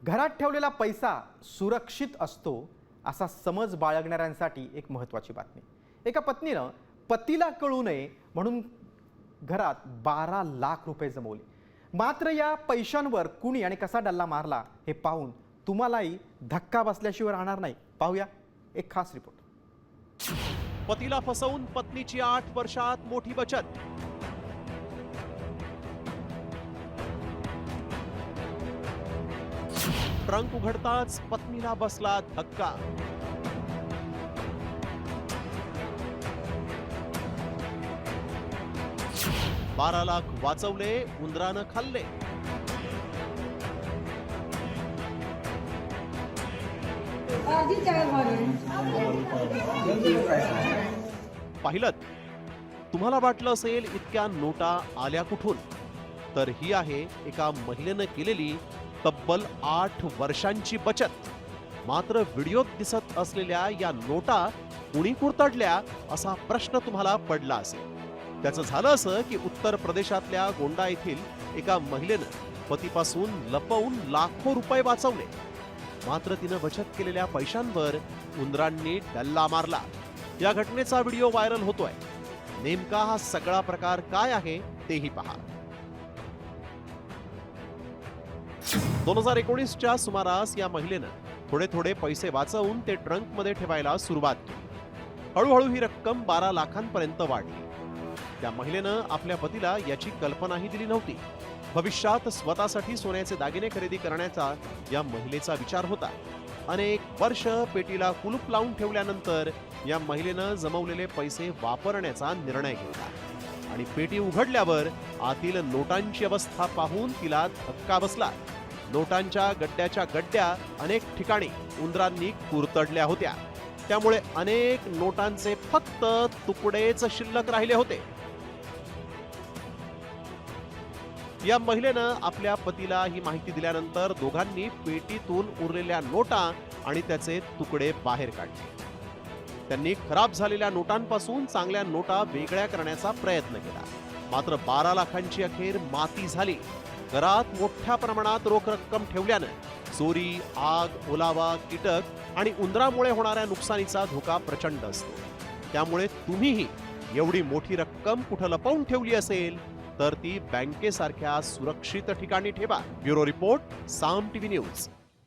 घरात ठेवलेला पैसा सुरक्षित असतो असा समज बाळगणाऱ्यांसाठी एक महत्त्वाची बातमी। एका पत्नीनं पतीला कळू नये म्हणून घरात 12 लाख रुपये जमवले। मात्र या पैशांवर कुणी आणि कसा डल्ला मारला हे पाहून तुम्हालाही धक्का बसल्याशिवाय राहणार नाही। पाहूया एक खास रिपोर्ट। पतीला फसवून पत्नीची 8 वर्षात मोठी बचत। ट्रंक उघडताच पत्नीला बसला धक्का। $12 लाख वाचवले, उंदरानं खाल्ले। पाहिलं, तुम्हाला वाटलं असेल इतक्या नोटा आल्या कुठून, तर ही आहे एका महिलेनं केलेली तब्बल 8 वर्षांची बचत। मात्र व्हिडिओत दिसत असलेल्या या नोटा कुणी कुरतडल्या असा प्रश्न तुम्हाला पडला असेल। त्याचं झालं असं की उत्तर प्रदेशातल्या गोंडा येथील एका महिलेनं पतीपासून लपवून लाखो रुपये वाचवले। मात्र तिनं बचत केलेल्या पैशांवर उंदरांनी डल्ला मारला। या घटनेचा व्हिडिओ व्हायरल होतोय। नेमका हा सगळा प्रकार काय आहे तेही पहा। 2019च्या सुमारास या महिलेनं थोडे थोडे पैसे वाचवून ते ट्रंक मध्ये ठेवायला सुरुवात केली। हळूहळू ही रक्कम 12 लाखांपर्यंत वाढली। त्या महिलेनं आपल्या पतीला याची कल्पनाही दिली नव्हती। भविष्यात स्वतःसाठी सोन्याचे दागिने खरेदी करण्याचा या महिलेचा विचार होता। अनेक वर्ष पेटीला कुलूप लावून ठेवल्यानंतर या महिलेनं जमवलेले पैसे वापरण्याचा निर्णय घेतला आणि पेटी उघडल्यावर आतील नोटांची अवस्था पाहून तिला धक्का बसला। नोटांच्या गड्ड्याच्या गड्ड्या अनेक ठिकाणी उंदरांनी कुरतडल्या होत्या। त्यामुळे अनेक नोटांचे फक्त तुकडेच शिल्लक राहिले होते। या महिलेनं आपल्या पतीला ही माहिती दिल्यानंतर दोघांनी पेटीतून उरलेल्या नोटा आणि त्याचे तुकडे बाहेर काढले। त्यांनी खराब झालेल्या नोटांपासून चांगल्या नोटा वेगळ्या करण्याचा प्रयत्न केला। मात्र 12 लाखांची अखेर माती झाली। घरात मोठ्या प्रमाणात रोख रक्कम ठेवल्यानं चोरी, आग, ओलावा, कीटक आणि उंदरामुळे होणाऱ्या नुकसानीचा धोका प्रचंड असतो। त्यामुळे तुम्हीही एवढी मोठी रक्कम कुठं लपवून ठेवली असेल तर ती बँकेसारख्या सुरक्षित ठिकाणी ठेवा। ब्युरो रिपोर्ट, साम टीव्ही न्यूज।